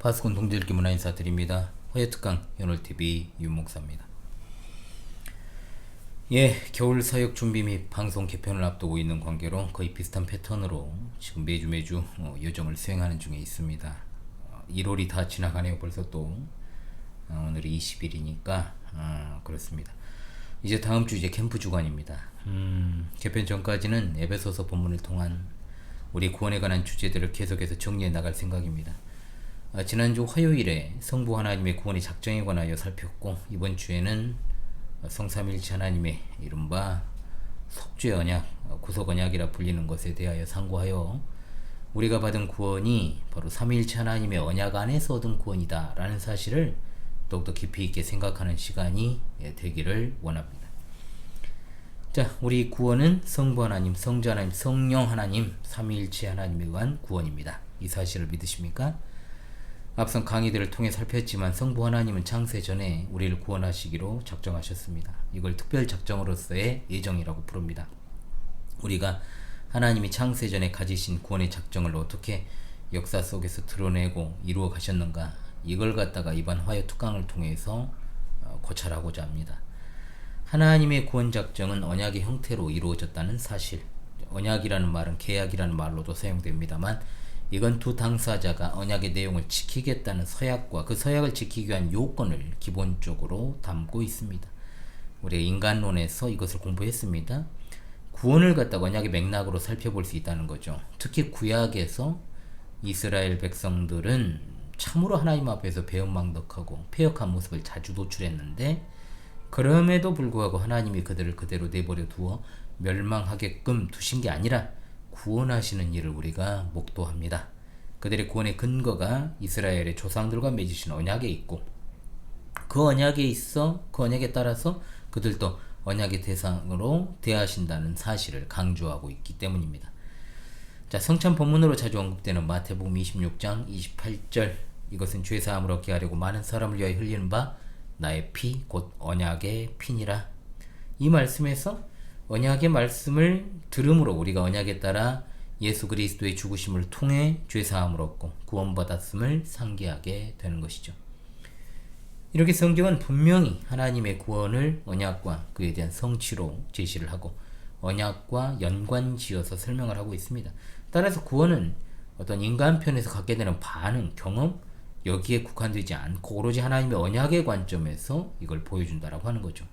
파수꾼 동절기 문화 인사드립니다. 화요특강 연월TV 윤목사입니다. 겨울 사역 준비 및 방송 개편을 앞두고 있는 관계로 거의 비슷한 패턴으로 지금 매주 여정을 수행하는 중에 있습니다. 1월이 다 지나가네요. 벌써 또 오늘이 20일이니까 그렇습니다. 이제 다음 주 캠프 주간입니다. 개편 전까지는 에베소서 본문을 통한 우리 구원에 관한 주제들을 계속해서 정리해 나갈 생각입니다. 지난주 화요일에 성부 하나님의 구원의 작정에 관하여 살폈고, 이번 주에는 성삼일체 하나님의 이른바 속죄 언약, 구속 언약이라 불리는 것에 대하여 상고하여 우리가 받은 구원이 바로 삼위일체 하나님의 언약 안에서 얻은 구원이다 라는 사실을 더욱더 깊이 있게 생각하는 시간이 되기를 원합니다. 자, 우리 구원은 성부 하나님, 성자 하나님, 성령 하나님, 삼위일체 하나님에 의한 구원입니다. 이 사실을 믿으십니까? 앞선 강의들을 통해 살폈지만 성부 하나님은 창세 전에 우리를 구원하시기로 작정하셨습니다. 이걸 특별 작정으로서의 예정이라고 부릅니다. 우리가 하나님이 창세 전에 가지신 구원의 작정을 어떻게 역사 속에서 드러내고 이루어 가셨는가, 이걸 갖다가 이번 화요 특강을 통해서 고찰하고자 합니다. 하나님의 구원 작정은 언약의 형태로 이루어졌다는 사실, 언약이라는 말은 계약이라는 말로도 사용됩니다만, 이건 두 당사자가 언약의 내용을 지키겠다는 서약과 그 서약을 지키기 위한 요건을 기본적으로 담고 있습니다. 우리가 인간론에서 이것을 공부했습니다. 구원을 갖다가 언약의 맥락으로 살펴볼 수 있다는 거죠. 특히 구약에서 이스라엘 백성들은 참으로 하나님 앞에서 배은망덕하고 패역한 모습을 자주 노출했는데, 그럼에도 불구하고 하나님이 그들을 그대로 내버려 두어 멸망하게끔 두신 게 아니라 구원하시는 일을 우리가 목도합니다. 그들의 구원의 근거가 이스라엘의 조상들과 맺으신 언약에 있고, 그 언약에 따라서 그들도 언약의 대상으로 대하신다는 사실을 강조하고 있기 때문입니다. 자, 성찬 본문으로 자주 언급되는 마태복음 26장 28절, 이것은 죄사함을 얻게 하려고 많은 사람을 위하여 흘리는 바 나의 피 곧 언약의 피니라. 이 말씀에서 언약의 말씀을 들음으로 우리가 언약에 따라 예수 그리스도의 죽으심을 통해 죄사함을 얻고 구원받았음을 상기하게 되는 것이죠. 이렇게 성경은 분명히 하나님의 구원을 언약과 그에 대한 성취로 제시를 하고 언약과 연관지어서 설명을 하고 있습니다. 따라서 구원은 어떤 인간편에서 갖게 되는 반응, 경험, 여기에 국한되지 않고 오로지 하나님의 언약의 관점에서 이걸 보여준다라고 하는 거죠.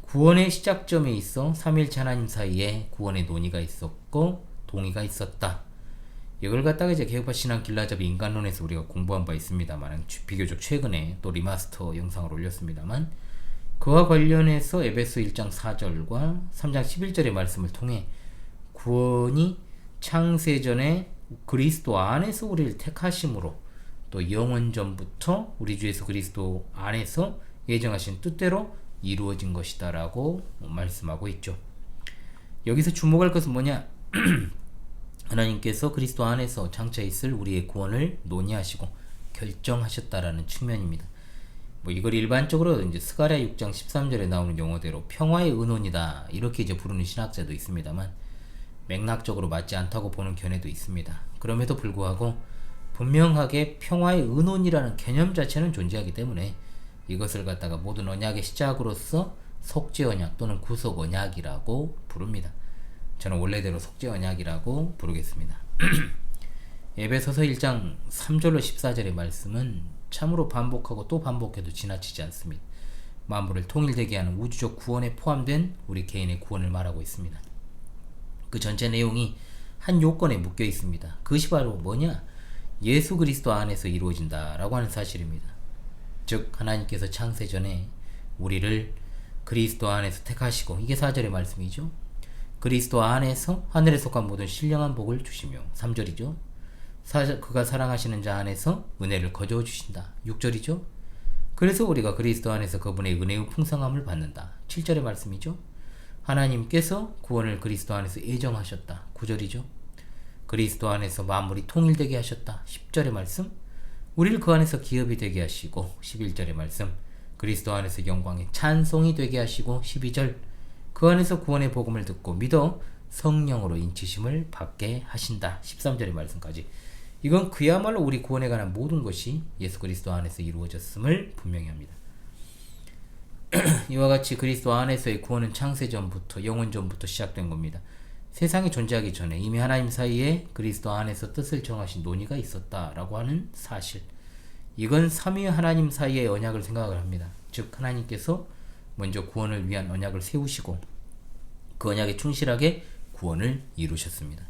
구원의 시작점에 있어 삼위일체 하나님 사이에 구원의 논의가 있었고 동의가 있었다. 이걸 갖다가 이제 개혁파 신앙 길라잡이 인간론에서 우리가 공부한 바 있습니다만, 비교적 최근에 또 리마스터 영상을 올렸습니다만, 그와 관련해서 에베소 1장 4절과 3장 11절의 말씀을 통해 구원이 창세전에 그리스도 안에서 우리를 택하심으로 또 영원전부터 우리 주 예수 그리스도 안에서 예정하신 뜻대로 이루어진 것이다 라고 말씀하고 있죠. 여기서 주목할 것은 뭐냐? 하나님께서 그리스도 안에서 장차 있을 우리의 구원을 논의하시고 결정하셨다라는 측면입니다. 이걸 일반적으로 이제 스가랴 6장 13절에 나오는 용어대로 평화의 의논이다 이렇게 이제 부르는 신학자도 있습니다만, 맥락적으로 맞지 않다고 보는 견해도 있습니다. 그럼에도 불구하고 분명하게 평화의 의논이라는 개념 자체는 존재하기 때문에 이것을 갖다가 모든 언약의 시작으로서 속죄 언약 또는 구속 언약이라고 부릅니다. 저는 원래대로 속죄 언약이라고 부르겠습니다. 에베소서 1장 3절로 14절의 말씀은 참으로 반복하고 또 반복해도 지나치지 않습니다. 만물을 통일되게 하는 우주적 구원에 포함된 우리 개인의 구원을 말하고 있습니다. 그 전체 내용이 한 요건에 묶여 있습니다. 그것이 바로 뭐냐? 예수 그리스도 안에서 이루어진다라고 하는 사실입니다. 즉 하나님께서 창세전에 우리를 그리스도 안에서 택하시고, 이게 4절의 말씀이죠. 그리스도 안에서 하늘에 속한 모든 신령한 복을 주시며, 3절이죠. 그가 사랑하시는 자 안에서 은혜를 거저어 주신다, 6절이죠. 그래서 우리가 그리스도 안에서 그분의 은혜의 풍성함을 받는다, 7절의 말씀이죠. 하나님께서 구원을 그리스도 안에서 예정하셨다, 9절이죠. 그리스도 안에서 만물이 통일되게 하셨다, 10절의 말씀. 우리를 그 안에서 기업이 되게 하시고, 11절의 말씀. 그리스도 안에서 영광의 찬송이 되게 하시고, 12절. 그 안에서 구원의 복음을 듣고 믿어 성령으로 인치심을 받게 하신다, 13절의 말씀까지. 이건 그야말로 우리 구원에 관한 모든 것이 예수 그리스도 안에서 이루어졌음을 분명히 합니다. 이와 같이 그리스도 안에서의 구원은 창세전부터 영원전부터 시작된 겁니다. 세상이 존재하기 전에 이미 하나님 사이에 그리스도 안에서 뜻을 정하신 논의가 있었다라고 하는 사실, 이건 삼위 하나님 사이의 언약을 생각을 합니다. 즉 하나님께서 먼저 구원을 위한 언약을 세우시고 그 언약에 충실하게 구원을 이루셨습니다.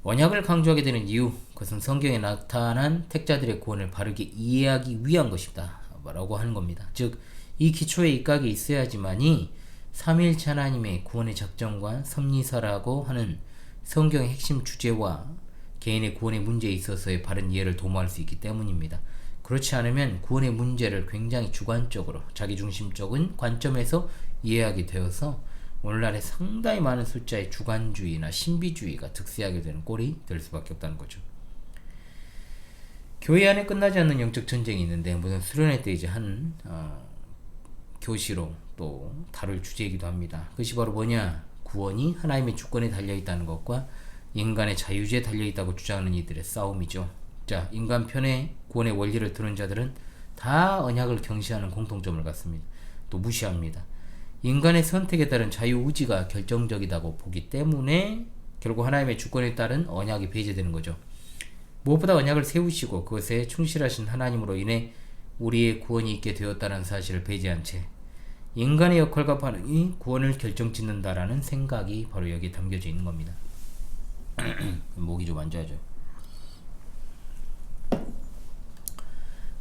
언약을 강조하게 되는 이유, 그것은 성경에 나타난 택자들의 구원을 바르게 이해하기 위한 것이다 라고 하는 겁니다. 즉 이 기초에 입각이 있어야지만이 삼위일체 하나님의 구원의 작정과 섭리사라고 하는 성경의 핵심 주제와 개인의 구원의 문제에 있어서의 바른 이해를 도모할 수 있기 때문입니다. 그렇지 않으면 구원의 문제를 굉장히 주관적으로 자기중심적인 관점에서 이해하게 되어서 오늘날에 상당히 많은 숫자의 주관주의나 신비주의가 득세하게 되는 꼴이 될 수밖에 없다는 거죠. 교회 안에 끝나지 않는 영적 전쟁이 있는데 무슨 수련회 때 이제 한 교시로 또 다룰 주제이기도 합니다. 그것이 바로 뭐냐? 구원이 하나님의 주권에 달려있다는 것과 인간의 자유주의에 달려있다고 주장하는 이들의 싸움이죠. 자, 인간 편에 구원의 원리를 드는 자들은 다 언약을 경시하는 공통점을 갖습니다. 또 무시합니다. 인간의 선택에 따른 자유의지가 결정적이라고 보기 때문에 결국 하나님의 주권에 따른 언약이 배제되는 거죠. 무엇보다 언약을 세우시고 그것에 충실하신 하나님으로 인해 우리의 구원이 있게 되었다는 사실을 배제한 채 인간의 역할과 반응이 구원을 결정짓는다라는 생각이 바로 여기에 담겨져 있는 겁니다. 목이 좀 안 좋아져.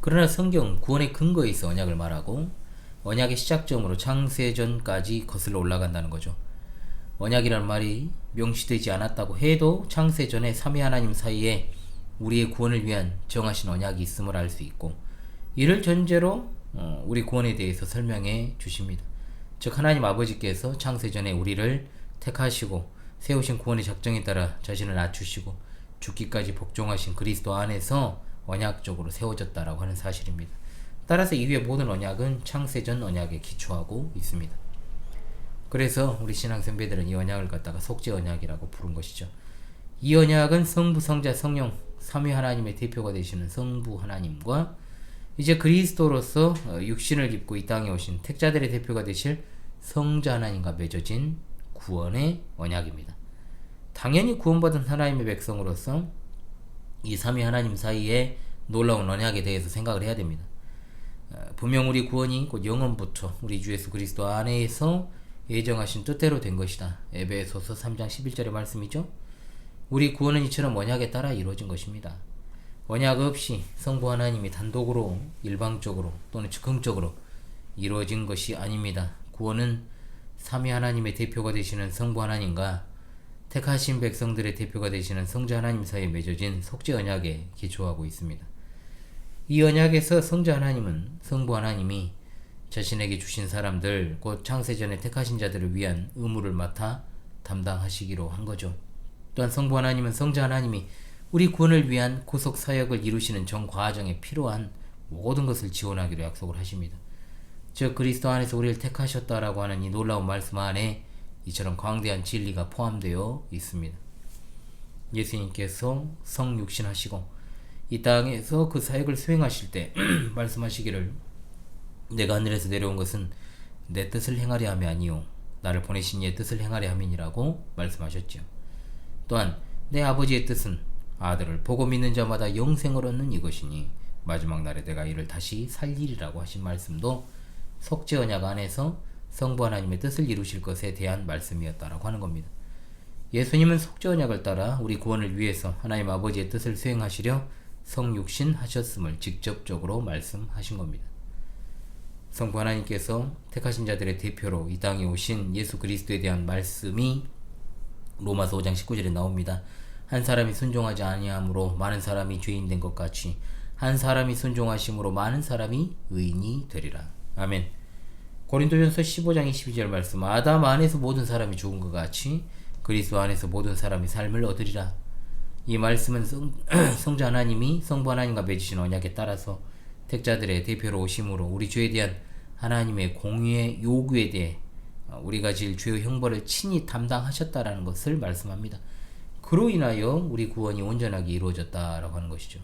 그러나 성경 구원의 근거에 있어 언약을 말하고 언약의 시작점으로 창세전까지 거슬러 올라간다는 거죠. 언약이라는 말이 명시되지 않았다고 해도 창세전에 삼위 하나님 사이에 우리의 구원을 위한 정하신 언약이 있음을 알 수 있고, 이를 전제로 우리 구원에 대해서 설명해 주십니다. 즉 하나님 아버지께서 창세전에 우리를 택하시고 세우신 구원의 작정에 따라 자신을 낮추시고 죽기까지 복종하신 그리스도 안에서 언약적으로 세워졌다라고 하는 사실입니다. 따라서 이후의 모든 언약은 창세전 언약에 기초하고 있습니다. 그래서 우리 신앙 선배들은 이 언약을 갖다가 속죄 언약이라고 부른 것이죠. 이 언약은 성부, 성자, 성령 삼위 하나님의 대표가 되시는 성부 하나님과 이제 그리스도로서 육신을 입고 이 땅에 오신 택자들의 대표가 되실 성자 하나님과 맺어진 구원의 언약입니다. 당연히 구원받은 하나님의 백성으로서 이 삼위 하나님 사이에 놀라운 언약에 대해서 생각을 해야 됩니다. 분명 우리 구원이 곧 영원부터 우리 주 예수 그리스도 안에서 예정하신 뜻대로 된 것이다. 에베소서 3장 11절의 말씀이죠. 우리 구원은 이처럼 언약에 따라 이루어진 것입니다. 언약 없이 성부 하나님이 단독으로 일방적으로 또는 즉흥적으로 이루어진 것이 아닙니다. 구원은 삼위 하나님의 대표가 되시는 성부 하나님과 택하신 백성들의 대표가 되시는 성자 하나님 사이에 맺어진 속죄 언약에 기초하고 있습니다. 이 언약에서 성자 하나님은 성부 하나님이 자신에게 주신 사람들, 곧 창세전에 택하신 자들을 위한 의무를 맡아 담당하시기로 한 거죠. 또한 성부 하나님은 성자 하나님이 우리 구원을 위한 구속 사역을 이루시는 전 과정에 필요한 모든 것을 지원하기로 약속을 하십니다. 즉 그리스도 안에서 우리를 택하셨다라고 하는 이 놀라운 말씀 안에 이처럼 광대한 진리가 포함되어 있습니다. 예수님께서 성육신하시고 이 땅에서 그 사역을 수행하실 때 말씀하시기를 내가 하늘에서 내려온 것은 내 뜻을 행하려 함이 아니요 나를 보내신 이의 뜻을 행하려 함이니라고 말씀하셨죠. 또한 내 아버지의 뜻은 아들을 보고 믿는 자마다 영생을 얻는 이것이니 마지막 날에 내가 이를 다시 살리리라고 하신 말씀도 속죄 언약 안에서 성부 하나님의 뜻을 이루실 것에 대한 말씀이었다라고 하는 겁니다. 예수님은 속죄 언약을 따라 우리 구원을 위해서 하나님 아버지의 뜻을 수행하시려 성육신 하셨음을 직접적으로 말씀하신 겁니다. 성부 하나님께서 택하신 자들의 대표로 이 땅에 오신 예수 그리스도에 대한 말씀이 로마서 5장 19절에 나옵니다. 한 사람이 순종하지 아니함으로 많은 사람이 죄인 된 것 같이 한 사람이 순종하심으로 많은 사람이 의인이 되리라. 아멘. 고린도전서 15장 22절 말씀, 아담 안에서 모든 사람이 죽은 것 같이 그리스도 안에서 모든 사람이 삶을 얻으리라. 이 말씀은 성자 하나님이 성부 하나님과 맺으신 언약에 따라서 택자들의 대표로 오심으로 우리 죄에 대한 하나님의 공의의 요구에 대해 우리가 질 죄의 형벌을 친히 담당하셨다라는 것을 말씀합니다. 그로 인하여 우리 구원이 온전하게 이루어졌다라고 하는 것이죠.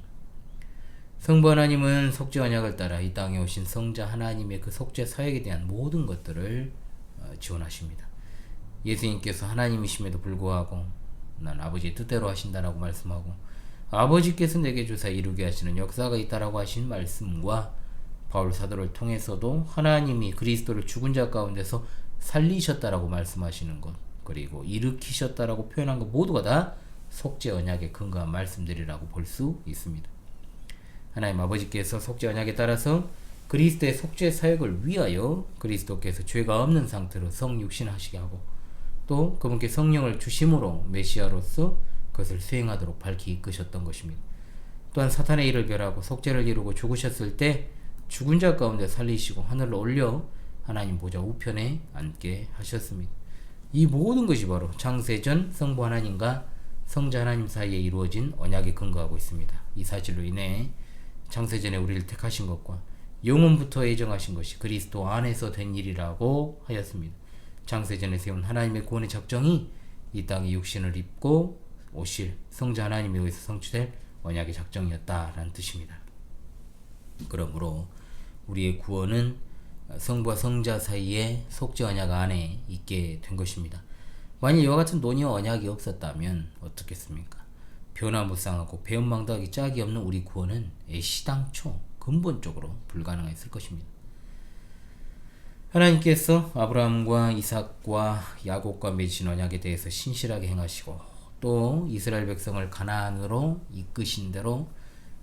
성부 하나님은 속죄 언약을 따라 이 땅에 오신 성자 하나님의 그 속죄 사역에 대한 모든 것들을 지원하십니다. 예수님께서 하나님이심에도 불구하고 난 아버지의 뜻대로 하신다라고 말씀하고, 아버지께서 내게 주사 이루게 하시는 역사가 있다라고 하신 말씀과 바울 사도를 통해서도 하나님이 그리스도를 죽은 자 가운데서 살리셨다라고 말씀하시는 것, 그리고 일으키셨다라고 표현한 것 모두가 다 속죄 언약에 근거한 말씀들이라고 볼 수 있습니다. 하나님 아버지께서 속죄 언약에 따라서 그리스도의 속죄 사역을 위하여 그리스도께서 죄가 없는 상태로 성육신하시게 하고, 또 그분께 성령을 주심으로 메시아로서 그것을 수행하도록 밝히 이끄셨던 것입니다. 또한 사탄의 일을 멸하고 속죄를 이루고 죽으셨을 때 죽은 자 가운데 살리시고 하늘로 올려 하나님 보좌 우편에 앉게 하셨습니다. 이 모든 것이 바로 창세전 성부 하나님과 성자 하나님 사이에 이루어진 언약에 근거하고 있습니다. 이 사실로 인해 창세전에 우리를 택하신 것과 영원부터 예정하신 것이 그리스도 안에서 된 일이라고 하였습니다. 창세전에 세운 하나님의 구원의 작정이 이 땅에 육신을 입고 오실 성자 하나님에 의해서 성취될 언약의 작정이었다라는 뜻입니다. 그러므로 우리의 구원은 성부와 성자 사이에 속죄 언약 안에 있게 된 것입니다. 만일 이와 같은 논의와 언약이 없었다면 어떻겠습니까? 변화무쌍하고 배은망덕하기 짝이 없는 우리 구원은 애시당초 근본적으로 불가능했을 것입니다. 하나님께서 아브라함과 이삭과 야곱과 맺으신 언약에 대해서 신실하게 행하시고, 또 이스라엘 백성을 가나안으로 이끄신 대로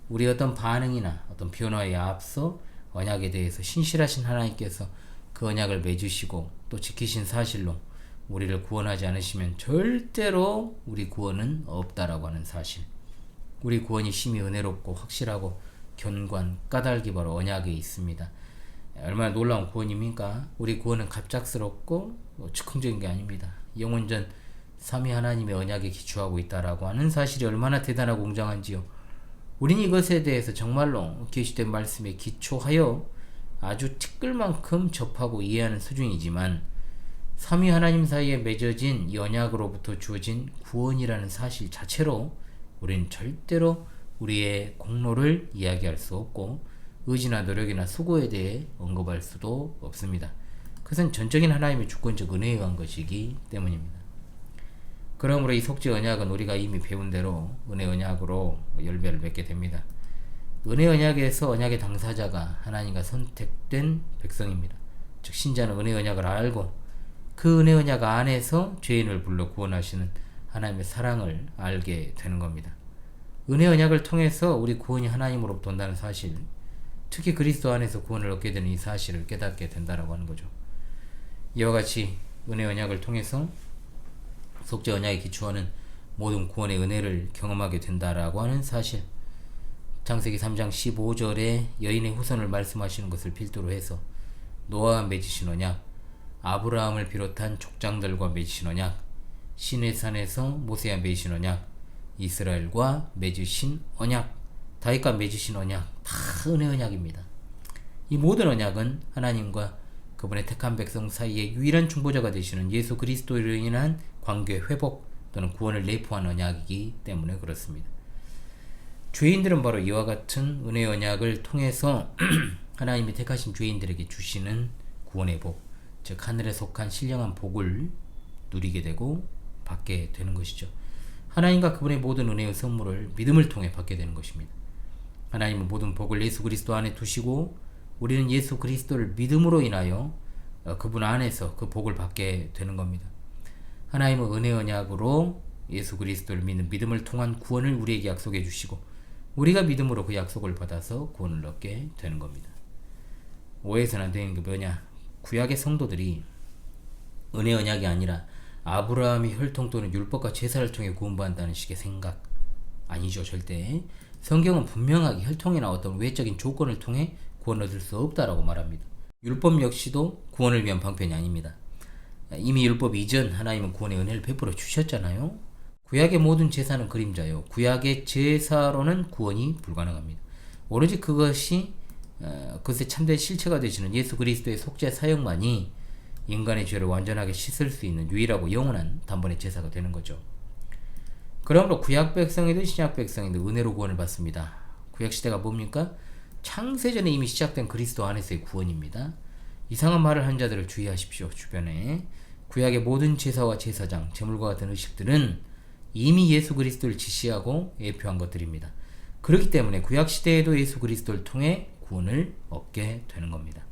우리 어떤 반응이나 어떤 변화에 앞서 언약에 대해서 신실하신 하나님께서 그 언약을 맺으시고 또 지키신 사실로 우리를 구원하지 않으시면 절대로 우리 구원은 없다라고 하는 사실, 우리 구원이 심히 은혜롭고 확실하고 견고한 까닭이 바로 언약에 있습니다. 얼마나 놀라운 구원입니까? 우리 구원은 갑작스럽고 즉흥적인 게 아닙니다. 영원전 삼위 하나님의 언약에 기초하고 있다라고 하는 사실이 얼마나 대단하고 웅장한지요. 우리는 이것에 대해서 정말로 계시된 말씀에 기초하여 아주 티끌만큼 접하고 이해하는 수준이지만, 삼위 하나님 사이에 맺어진 이 언약으로부터 주어진 구원이라는 사실 자체로 우리는 절대로 우리의 공로를 이야기할 수 없고 의지나 노력이나 수고에 대해 언급할 수도 없습니다. 그것은 전적인 하나님의 주권적 은혜에 의한 것이기 때문입니다. 그러므로 이 속죄 언약은 우리가 이미 배운 대로 은혜 언약으로 열매를 맺게 됩니다. 은혜 언약에서 언약의 당사자가 하나님과 선택된 백성입니다. 즉 신자는 은혜 언약을 알고 그 은혜 언약 안에서 죄인을 불러 구원하시는 하나님의 사랑을 알게 되는 겁니다. 은혜 언약을 통해서 우리 구원이 하나님으로부터 온다는 사실, 특히 그리스도 안에서 구원을 얻게 되는 이 사실을 깨닫게 된다라고 하는 거죠. 이와 같이 은혜 언약을 통해서 속죄 언약에 기초하는 모든 구원의 은혜를 경험하게 된다라고 하는 사실, 창세기 3장 15절에 여인의 후손을 말씀하시는 것을 필두로 해서 노아와 맺으신 언약, 아브라함을 비롯한 족장들과 맺으신 언약, 시내산에서 모세와 맺으신 언약, 이스라엘과 맺으신 언약, 다윗과 맺으신 언약, 다 은혜 언약입니다. 이 모든 언약은 하나님과 그분의 택한 백성 사이에 유일한 중보자가 되시는 예수 그리스도로 인한 관계 회복 또는 구원을 내포한 언약이기 때문에 그렇습니다. 죄인들은 바로 이와 같은 은혜 언약을 통해서 하나님이 택하신 죄인들에게 주시는 구원의 복, 즉 하늘에 속한 신령한 복을 누리게 되고 받게 되는 것이죠. 하나님과 그분의 모든 은혜의 선물을 믿음을 통해 받게 되는 것입니다. 하나님은 모든 복을 예수 그리스도 안에 두시고 우리는 예수 그리스도를 믿음으로 인하여 그분 안에서 그 복을 받게 되는 겁니다. 하나님은 은혜 언약으로 예수 그리스도를 믿는 믿음을 통한 구원을 우리에게 약속해 주시고 우리가 믿음으로 그 약속을 받아서 구원을 얻게 되는 겁니다. 오해해서는 안 되는 게 뭐냐? 구약의 성도들이 은혜 언약이 아니라 아브라함의 혈통 또는 율법과 제사를 통해 구원받는다는 식의 생각 아니죠. 절대. 성경은 분명하게 혈통이나 어떤 외적인 조건을 통해 구원 얻을 수 없다라고 말합니다. 율법 역시도 구원을 위한 방편이 아닙니다. 이미 율법 이전 하나님은 구원의 은혜를 베풀어 주셨잖아요. 구약의 모든 제사는 그림자요. 구약의 제사로는 구원이 불가능합니다. 오로지 그것이 그것의 참된 실체가 되시는 예수 그리스도의 속죄 사역만이 인간의 죄를 완전하게 씻을 수 있는 유일하고 영원한 단번의 제사가 되는 거죠. 그러므로 구약 백성이든 신약 백성이든 은혜로 구원을 받습니다. 구약 시대가 뭡니까? 창세전에 이미 시작된 그리스도 안에서의 구원입니다. 이상한 말을 한 자들을 주의하십시오. 주변에 구약의 모든 제사와 제사장, 제물과 같은 의식들은 이미 예수 그리스도를 지시하고 예표한 것들입니다. 그렇기 때문에 구약 시대에도 예수 그리스도를 통해 구원을 얻게 되는 겁니다.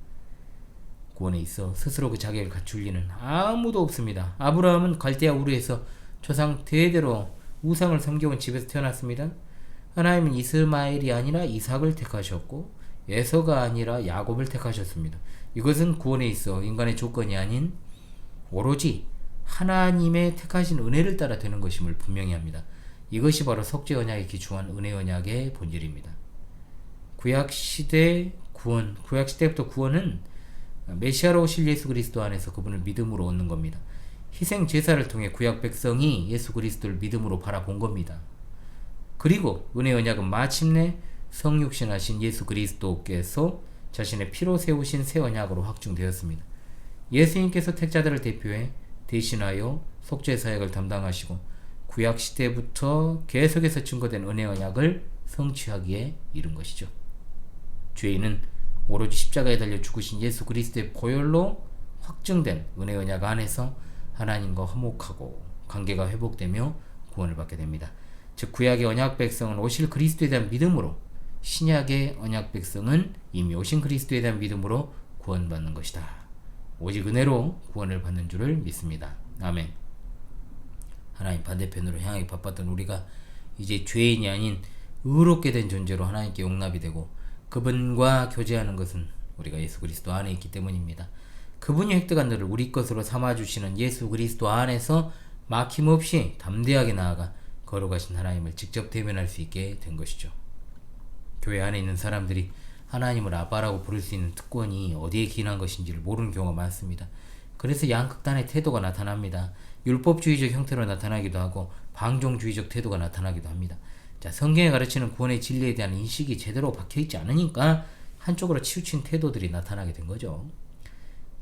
구원에 있어 스스로 그 자격을 갖출 리는 아무도 없습니다. 아브라함은 갈대아 우르에서 조상 대대로 우상을 섬겨온 집에서 태어났습니다. 하나님은 이스마엘이 아니라 이삭을 택하셨고 에서가 아니라 야곱을 택하셨습니다. 이것은 구원에 있어 인간의 조건이 아닌 오로지 하나님의 택하신 은혜를 따라 되는 것임을 분명히 합니다. 이것이 바로 속죄 언약에 기초한 은혜 언약의 본질입니다. 구약 시대부터 구원은 메시아로 오실 예수 그리스도 안에서 그분을 믿음으로 얻는 겁니다. 희생 제사를 통해 구약 백성이 예수 그리스도를 믿음으로 바라본 겁니다. 그리고 은혜 언약은 마침내 성육신하신 예수 그리스도께서 자신의 피로 세우신 새 언약으로 확증되었습니다. 예수님께서 택자들을 대표해 대신하여 속죄 사역을 담당하시고 구약 시대부터 계속해서 증거된 은혜 언약을 성취하기에 이른 것이죠. 죄인은 오로지 십자가에 달려 죽으신 예수 그리스도의 보혈로 확증된 은혜 언약 안에서 하나님과 화목하고 관계가 회복되며 구원을 받게 됩니다. 즉 구약의 언약 백성은 오실 그리스도에 대한 믿음으로, 신약의 언약 백성은 이미 오신 그리스도에 대한 믿음으로 구원받는 것이다. 오직 은혜로 구원을 받는 줄을 믿습니다. 아멘. 하나님 반대편으로 향하기 바빴던 우리가 이제 죄인이 아닌 의롭게 된 존재로 하나님께 용납이 되고 그분과 교제하는 것은 우리가 예수 그리스도 안에 있기 때문입니다. 그분이 획득한 너를 우리 것으로 삼아주시는 예수 그리스도 안에서 막힘없이 담대하게 나아가 거룩하신 하나님을 직접 대면할 수 있게 된 것이죠. 교회 안에 있는 사람들이 하나님을 아빠라고 부를 수 있는 특권이 어디에 기인한 것인지를 모르는 경우가 많습니다. 그래서 양극단의 태도가 나타납니다. 율법주의적 형태로 나타나기도 하고 방종주의적 태도가 나타나기도 합니다. 자, 성경에 가르치는 구원의 진리에 대한 인식이 제대로 박혀있지 않으니까 한쪽으로 치우친 태도들이 나타나게 된 거죠.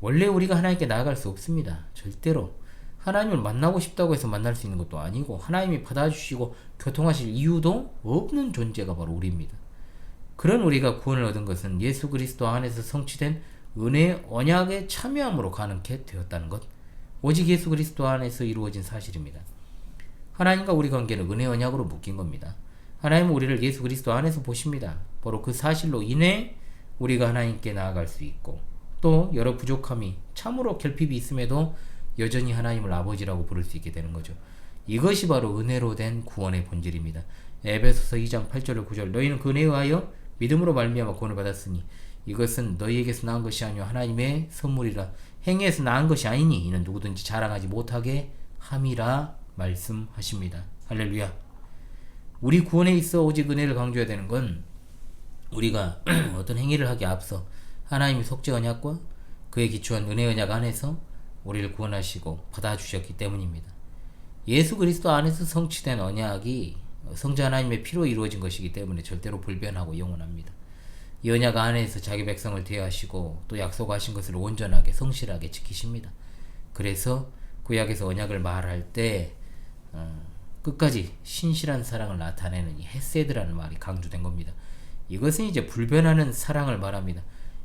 원래 우리가 하나님께 나아갈 수 없습니다. 절대로. 하나님을 만나고 싶다고 해서 만날 수 있는 것도 아니고 하나님이 받아주시고 교통하실 이유도 없는 존재가 바로 우리입니다. 그런 우리가 구원을 얻은 것은 예수 그리스도 안에서 성취된 은혜의 언약에 참여함으로 가능케 되었다는 것, 오직 예수 그리스도 안에서 이루어진 사실입니다. 하나님과 우리 관계는 은혜 언약으로 묶인 겁니다. 하나님은 우리를 예수 그리스도 안에서 보십니다. 바로 그 사실로 인해 우리가 하나님께 나아갈 수 있고 또 여러 부족함이 참으로 결핍이 있음에도 여전히 하나님을 아버지라고 부를 수 있게 되는 거죠. 이것이 바로 은혜로 된 구원의 본질입니다. 에베소서 2장 8절 9절 너희는 그 은혜에 의하여 믿음으로 말미암아 구원을 받았으니 이것은 너희에게서 나은 것이 아니요 하나님의 선물이라 행위에서 나은 것이 아니니 이는 누구든지 자랑하지 못하게 함이라 말씀하십니다. 할렐루야. 우리 구원에 있어 오직 은혜를 강조해야 되는 건 우리가 어떤 행위를 하기에 앞서 하나님이 속죄 언약과 그에 기초한 은혜 언약 안에서 우리를 구원하시고 받아주셨기 때문입니다. 예수 그리스도 안에서 성취된 언약이 성자 하나님의 피로 이루어진 것이기 때문에 절대로 불변하고 영원합니다. 이 언약 안에서 자기 백성을 대하시고 또 약속하신 것을 온전하게 성실하게 지키십니다. 그래서 구약에서 언약을 말할 때 끝까지 신실한 사랑을 나타내는 이 헤세드라는 말이 강조된 겁니다. 이것은 이제 불변하는 사랑을 말합니다.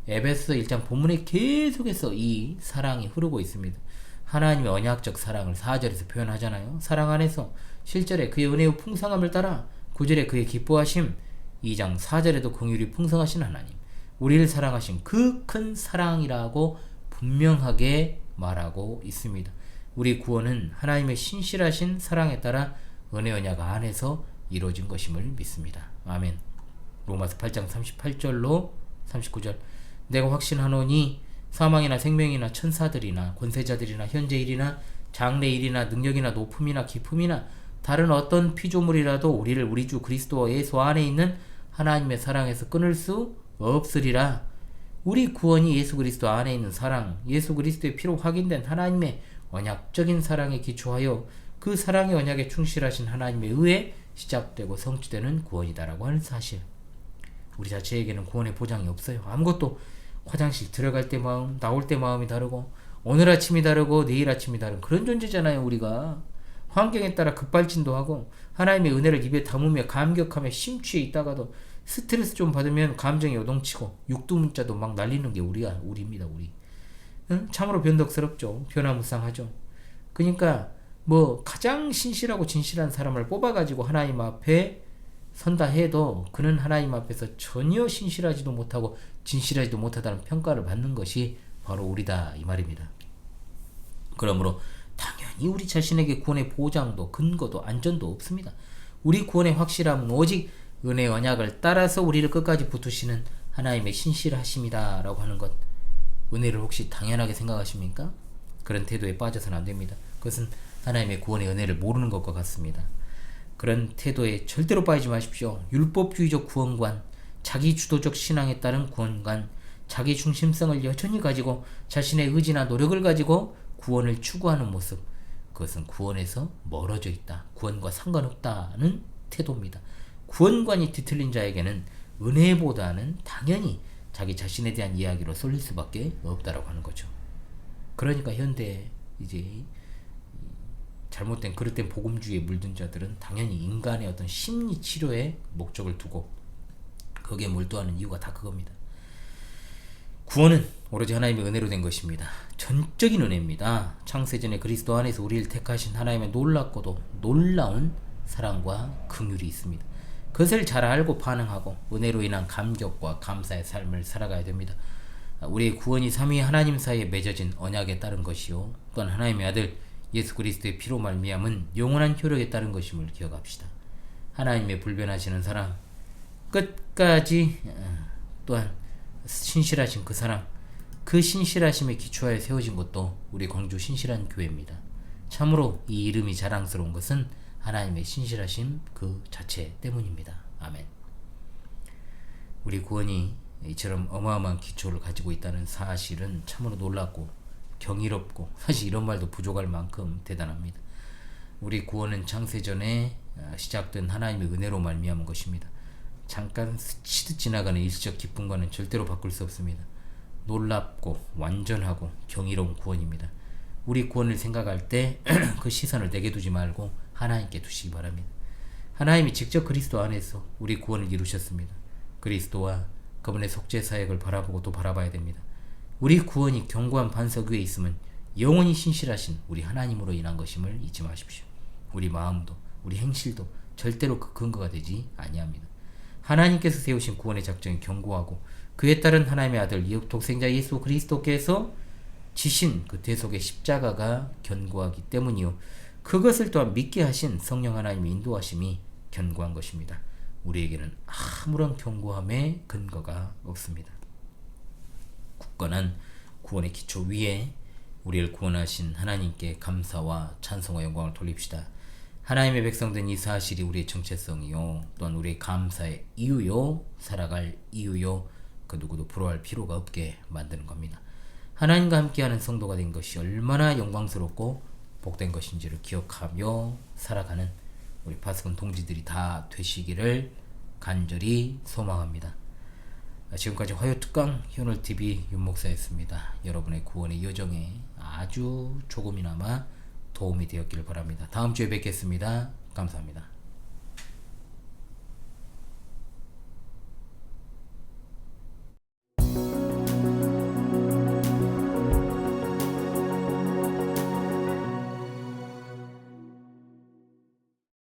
에베소서 1장 본문에 계속해서 이 사랑이 흐르고 있습니다. 하나님의 언약적 사랑을 4절에서 표현하잖아요. 사랑 안에서 7절에 그의 은혜의 풍성함을 따라 9절에 그의 기뻐하심, 2장 4절에도 긍휼이 풍성하신 하나님, 우리를 사랑하신 그 큰 사랑이라고 분명하게 말하고 있습니다. 우리 구원은 하나님의 신실하신 사랑에 따라 은혜 언약 안에서 이루어진 것임을 믿습니다. 아멘. 로마서 8장 38절로 39절 내가 확신하노니 사망이나 생명이나 천사들이나 권세자들이나 현재일이나 장래일이나 능력이나 높음이나 깊음이나 다른 어떤 피조물이라도 우리를 우리 주 그리스도 예수 안에 있는 하나님의 사랑에서 끊을 수 없으리라. 우리 구원이 예수 그리스도 안에 있는 사랑, 예수 그리스도의 피로 확인된 하나님의 언약적인 사랑에 기초하여 그 사랑의 언약에 충실하신 하나님에 의해 시작되고 성취되는 구원이다라고 하는 사실. 우리 자체에게는 구원의 보장이 없어요. 아무것도. 화장실 들어갈 때 마음, 나올 때 마음이 다르고 오늘 아침이 다르고 내일 아침이 다른 그런 존재잖아요. 우리가 환경에 따라 급발진도 하고 하나님의 은혜를 입에 담으며 감격하며 심취해 있다가도 스트레스 좀 받으면 감정이 요동치고 육두문자도 막 날리는 게 우리입니다. 우리. 응? 참으로 변덕스럽죠. 변화무쌍하죠. 그러니까 뭐 가장 신실하고 진실한 사람을 뽑아가지고 하나님 앞에 선다 해도 그는 하나님 앞에서 전혀 신실하지도 못하고 진실하지도 못하다는 평가를 받는 것이 바로 우리다 이 말입니다. 그러므로 당연히 우리 자신에게 구원의 보장도 근거도 안전도 없습니다. 우리 구원의 확실함은 오직 은혜 언약을 따라서 우리를 끝까지 붙으시는 하나님의 신실하심이다 라고 하는 것, 은혜를 혹시 당연하게 생각하십니까? 그런 태도에 빠져서는 안 됩니다. 그것은 하나님의 구원의 은혜를 모르는 것과 같습니다. 그런 태도에 절대로 빠지지 마십시오. 율법주의적 구원관, 자기주도적 신앙에 따른 구원관, 자기 중심성을 여전히 가지고 자신의 의지나 노력을 가지고 구원을 추구하는 모습, 그것은 구원에서 멀어져 있다, 구원과 상관없다는 태도입니다. 구원관이 뒤틀린 자에게는 은혜보다는 당연히 자기 자신에 대한 이야기로 쏠릴 수밖에 없다라고 하는 거죠. 그러니까 현대 이제 잘못된 그릇된 복음주의에 물든 자들은 당연히 인간의 어떤 심리 치료에 목적을 두고 거기에 몰두하는 이유가 다 그겁니다. 구원은 오로지 하나님의 은혜로 된 것입니다. 전적인 은혜입니다. 창세전에 그리스도 안에서 우리를 택하신 하나님의 놀랍고도 놀라운 사랑과 긍휼이 있습니다. 그것을 잘 알고 반응하고 은혜로 인한 감격과 감사의 삶을 살아가야 됩니다. 우리의 구원이 삼위 하나님 사이에 맺어진 언약에 따른 것이요, 또한 하나님의 아들 예수 그리스도의 피로 말미암은 영원한 효력에 따른 것임을 기억합시다. 하나님의 불변하시는 사랑, 끝까지 또한 신실하신 그 사랑, 그 신실하심에 기초하여 세워진 것도 우리 광주 신실한 교회입니다. 참으로 이 이름이 자랑스러운 것은 하나님의 신실하심 그 자체 때문입니다. 아멘. 우리 구원이 이처럼 어마어마한 기초를 가지고 있다는 사실은 참으로 놀랍고 경이롭고, 사실 이런 말도 부족할 만큼 대단합니다. 우리 구원은 창세전에 시작된 하나님의 은혜로 말미암은 것입니다. 잠깐 스치듯 지나가는 일시적 기쁨과는 절대로 바꿀 수 없습니다. 놀랍고 완전하고 경이로운 구원입니다. 우리 구원을 생각할 때 그 시선을 내게 두지 말고 하나님께 두시기 바랍니다. 하나님이 직접 그리스도 안에서 우리 구원을 이루셨습니다. 그리스도와 그분의 속죄 사역을 바라보고 또 바라봐야 됩니다. 우리 구원이 견고한 반석 위에 있음은 영원히 신실하신 우리 하나님으로 인한 것임을 잊지 마십시오. 우리 마음도 우리 행실도 절대로 그 근거가 되지 아니합니다. 하나님께서 세우신 구원의 작정이 견고하고 그에 따른 하나님의 아들 독생자 예수 그리스도께서 지신 그 대속의 십자가가 견고하기 때문이요, 그것을 또한 믿게 하신 성령 하나님의 인도하심이 견고한 것입니다. 우리에게는 아무런 견고함의 근거가 없습니다. 굳건한 구원의 기초 위에 우리를 구원하신 하나님께 감사와 찬송과 영광을 돌립시다. 하나님의 백성된 이 사실이 우리의 정체성이요, 또한 우리의 감사의 이유요, 살아갈 이유요, 그 누구도 부러워할 필요가 없게 만드는 겁니다. 하나님과 함께하는 성도가 된 것이 얼마나 영광스럽고 복된 것인지를 기억하며 살아가는 우리 파수꾼 동지들이 다 되시기를 간절히 소망합니다. 지금까지 화요특강 희원월TV 윤목사였습니다. 여러분의 구원의 여정에 아주 조금이나마 도움이 되었기를 바랍니다. 다음 주에 뵙겠습니다. 감사합니다.